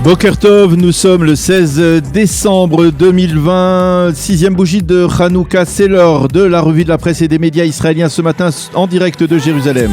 Boker Tov, nous sommes le 16 décembre 2020, 6e bougie de Hanouka, c'est l'heure de la revue de la presse et des médias israéliens ce matin en direct de Jérusalem.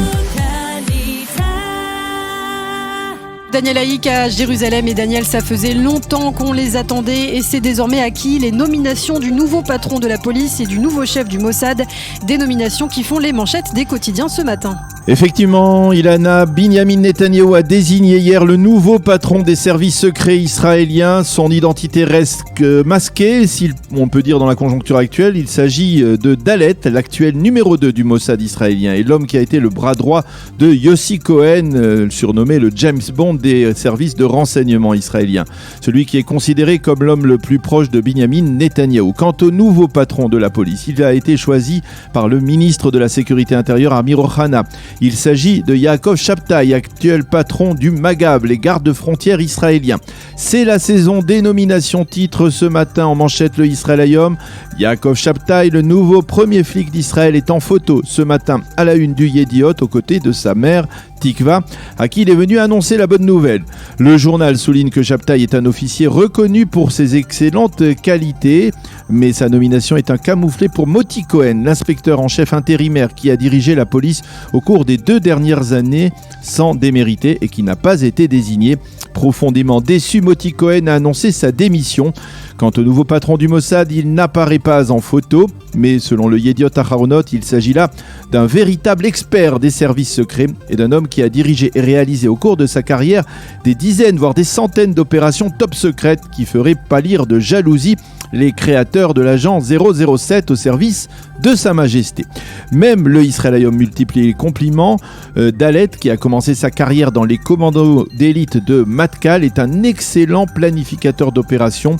Daniel Haïk à Jérusalem et Daniel, ça faisait longtemps qu'on les attendait et c'est désormais acquis, les nominations du nouveau patron de la police et du nouveau chef du Mossad, des nominations qui font les manchettes des quotidiens ce matin. Effectivement, Ilana, Binyamin Netanyahou a désigné hier le nouveau patron des services secrets israéliens. Son identité reste masquée, si on peut dire dans la conjoncture actuelle. Il s'agit de Dalet, l'actuel numéro 2 du Mossad israélien et l'homme qui a été le bras droit de Yossi Cohen, surnommé le James Bond des services de renseignement israéliens. Celui qui est considéré comme l'homme le plus proche de Binyamin Netanyahou. Quant au nouveau patron de la police, il a été choisi par le ministre de la Sécurité intérieure, Amir Ohana. Il s'agit de Yaakov Shabtai, actuel patron du Magab, les gardes-frontières israéliens. C'est la saison des nominations titres ce matin en manchette le Israël Hayom. Yaakov Shabtai, le nouveau premier flic d'Israël, est en photo ce matin à la une du Yediot aux côtés de sa mère Tikva, à qui il est venu annoncer la bonne nouvelle. Le journal souligne que Shabtai est un officier reconnu pour ses excellentes qualités, mais sa nomination est un camouflet pour Moti Cohen, l'inspecteur en chef intérimaire qui a dirigé la police au cours des 2 dernières années sans démériter et qui n'a pas été désigné. Profondément déçu, Moti Cohen a annoncé sa démission. Quant au nouveau patron du Mossad, il n'apparaît pas en photo, mais selon le Yediot Aharonot, il s'agit là d'un véritable expert des services secrets et d'un homme qui a dirigé et réalisé au cours de sa carrière des dizaines, voire des centaines d'opérations top secrètes qui feraient pâlir de jalousie les créateurs de l'agent 007 au service de Sa Majesté. Même le Israël Hayom multiplie les compliments. Dalet, qui a commencé sa carrière dans les commandos d'élite de Matkal, est un excellent planificateur d'opérations,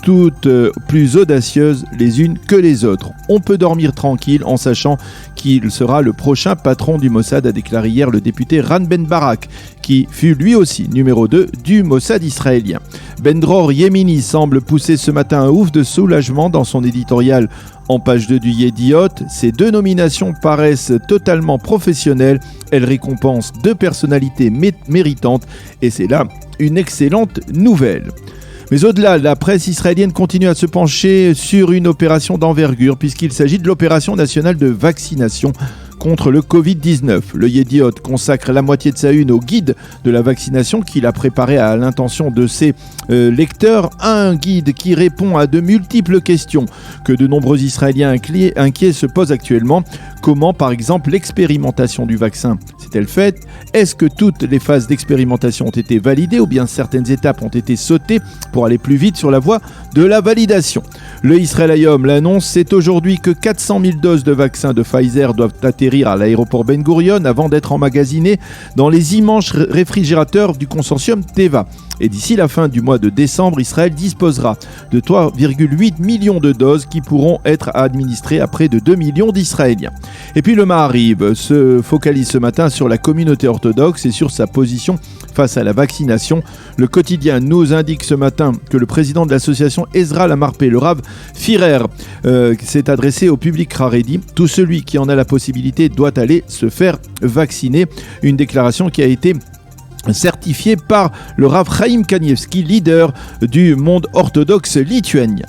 toutes plus audacieuses les unes que les autres. On peut dormir tranquille en sachant qu'il sera le prochain patron du Mossad, a déclaré hier le député Ran Ben Barak, qui fut lui aussi numéro 2 du Mossad israélien. Ben Dror Yemini semble pousser ce matin un ouf de soulagement dans son éditorial en page 2 du Yediot. Ces 2 nominations paraissent totalement professionnelles. Elles récompensent 2 personnalités méritantes et c'est là une excellente nouvelle. Mais au-delà, la presse israélienne continue à se pencher sur une opération d'envergure puisqu'il s'agit de l'opération nationale de vaccination contre le Covid-19. Le Yediot consacre la moitié de sa une au guide de la vaccination qu'il a préparé à l'intention de ses lecteurs. Un guide qui répond à de multiples questions que de nombreux Israéliens inquiets se posent actuellement. Comment, par exemple, l'expérimentation du vaccin s'est-elle faite? Est-ce que toutes les phases d'expérimentation ont été validées ou bien certaines étapes ont été sautées pour aller plus vite sur la voie de la validation? Le Israël Hayom l'annonce, c'est aujourd'hui que 400 000 doses de vaccins de Pfizer doivent atterrir à l'aéroport Ben Gurion avant d'être emmagasinés dans les immenses réfrigérateurs du consortium Teva. Et d'ici la fin du mois de décembre, Israël disposera de 3,8 millions de doses qui pourront être administrées à près de 2 millions d'Israéliens. Et puis le Maariv se focalise ce matin sur la communauté orthodoxe et sur sa position face à la vaccination. Le quotidien nous indique ce matin que le président de l'association Ezra Lamarpé, le Rav Firer, s'est adressé au public Haredi. Tout celui qui en a la possibilité doit aller se faire vacciner. Une déclaration qui a été certifiée par le Rav Chaim Kanievski, leader du monde orthodoxe lituanien.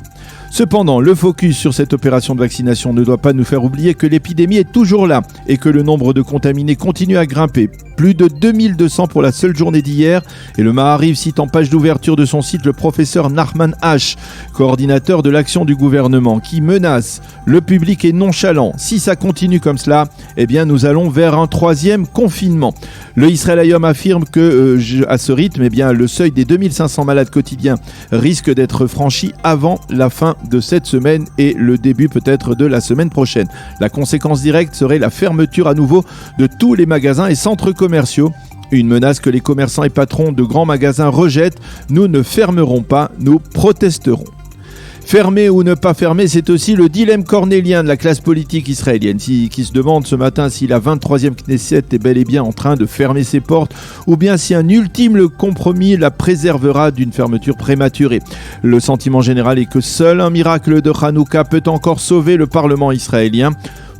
Cependant, le focus sur cette opération de vaccination ne doit pas nous faire oublier que l'épidémie est toujours là et que le nombre de contaminés continue à grimper. Plus de 2200 pour la seule journée d'hier. Et le Maariv cite en page d'ouverture de son site le professeur Nachman H, coordinateur de l'action du gouvernement, qui menace le public est nonchalant. Si ça continue comme cela, eh bien nous allons vers un 3e confinement. Le Israël Hayom affirme que à ce rythme, eh bien, le seuil des 2500 malades quotidiens risque d'être franchi avant la fin de cette semaine et le début peut-être de la semaine prochaine. La conséquence directe serait la fermeture à nouveau de tous les magasins et centres commerciaux. Une menace que les commerçants et patrons de grands magasins rejettent. Nous ne fermerons pas, nous protesterons. Fermer ou ne pas fermer, c'est aussi le dilemme cornélien de la classe politique israélienne qui se demande ce matin si la 23e Knesset est bel et bien en train de fermer ses portes ou bien si un ultime compromis la préservera d'une fermeture prématurée. Le sentiment général est que seul un miracle de Hanouka peut encore sauver le Parlement israélien.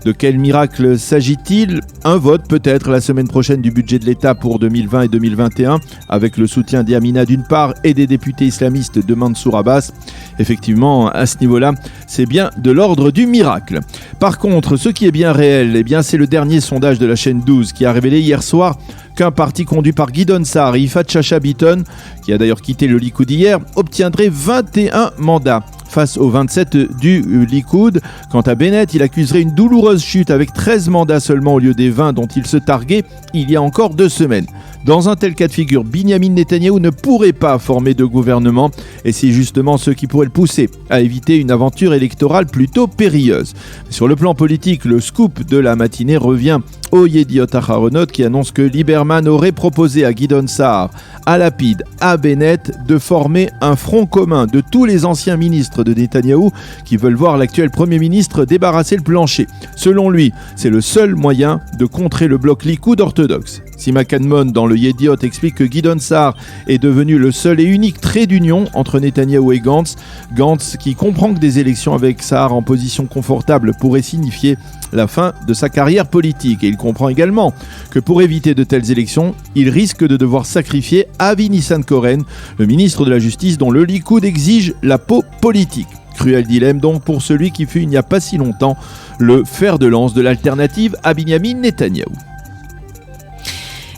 De quel miracle s'agit-il ? Un vote peut-être la semaine prochaine du budget de l'État pour 2020 et 2021, avec le soutien d'Yamina d'une part et des députés islamistes de Mansour Abbas. Effectivement, à ce niveau-là, c'est bien de l'ordre du miracle. Par contre, ce qui est bien réel, c'est le dernier sondage de la chaîne 12 qui a révélé hier soir qu'un parti conduit par Gideon Sa'ar et Yifat Chacha Bitton, qui a d'ailleurs quitté le Likoud hier, obtiendrait 21 mandats face aux 27 du Likoud. Quant à Bennett, il accuserait une douloureuse chute avec 13 mandats seulement au lieu des 20 dont il se targuait il y a encore 2 semaines. Dans un tel cas de figure, Binyamin Netanyahou ne pourrait pas former de gouvernement et c'est justement ce qui pourrait le pousser à éviter une aventure électorale plutôt périlleuse. Sur le plan politique, le scoop de la matinée revient au Yediot Aharonot qui annonce que Lieberman aurait proposé à Gideon Sa'ar, à Lapid, à Bennett de former un front commun de tous les anciens ministres de Netanyahou qui veulent voir l'actuel Premier ministre débarrasser le plancher. Selon lui, c'est le seul moyen de contrer le bloc Likoud orthodoxe. Sima Kadmon dans le Yediot explique que Gideon Sa'ar est devenu le seul et unique trait d'union entre Netanyahou et Gantz. Gantz qui comprend que des élections avec Sa'ar en position confortable pourraient signifier la fin de sa carrière politique. Et il comprend également que pour éviter de telles élections, il risque de devoir sacrifier Avi Nissan-Koren, le ministre de la Justice dont le Likoud exige la peau politique. Cruel dilemme donc pour celui qui fut il n'y a pas si longtemps le fer de lance de l'alternative à Binyamin Netanyahou.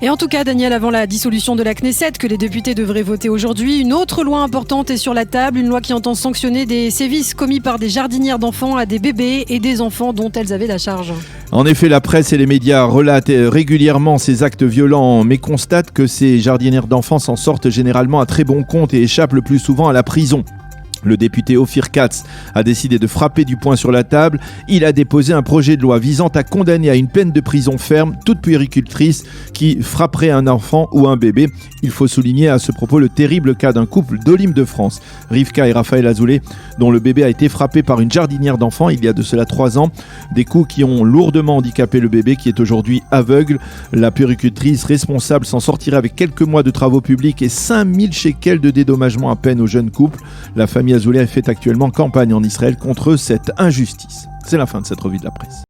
Et en tout cas, Daniel, avant la dissolution de la Knesset que les députés devraient voter aujourd'hui, une autre loi importante est sur la table, une loi qui entend sanctionner des sévices commis par des jardinières d'enfants à des bébés et des enfants dont elles avaient la charge. En effet, la presse et les médias relatent régulièrement ces actes violents, mais constatent que ces jardinières d'enfants s'en sortent généralement à très bon compte et échappent le plus souvent à la prison. Le député Ophir Katz a décidé de frapper du poing sur la table. Il a déposé un projet de loi visant à condamner à une peine de prison ferme toute puéricultrice qui frapperait un enfant ou un bébé. Il faut souligner à ce propos le terrible cas d'un couple d'Olim-de-France, Rivka et Raphaël Azoulay, dont le bébé a été frappé par une jardinière d'enfants il y a de cela 3 ans. Des coups qui ont lourdement handicapé le bébé qui est aujourd'hui aveugle. La puéricultrice responsable s'en sortirait avec quelques mois de travaux publics et 5000 shekels de dédommagement à peine au jeune couple. La famille Azoulay fait actuellement campagne en Israël contre cette injustice. C'est la fin de cette revue de la presse.